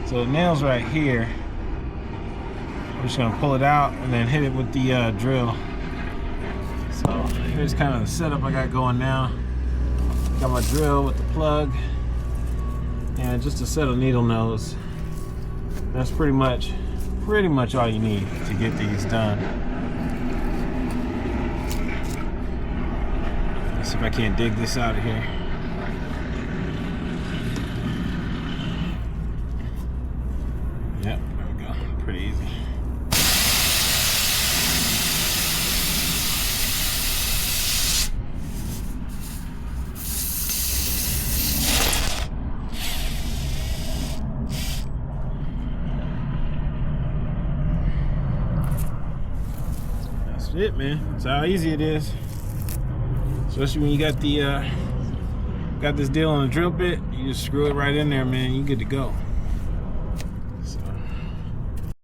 So the nail's right here. I'm just gonna pull it out and then hit it with the drill. So here's kind of the setup I got going now. Got my drill with the plug and just a set of needle nose. That's pretty much all you need to get these done. Let's see if I can't dig this out of here. Yep, there we go. Pretty easy. That's it, man. That's how easy it is. Especially when you got the got this deal on the drill bit, you just screw it right in there, man. You good to go.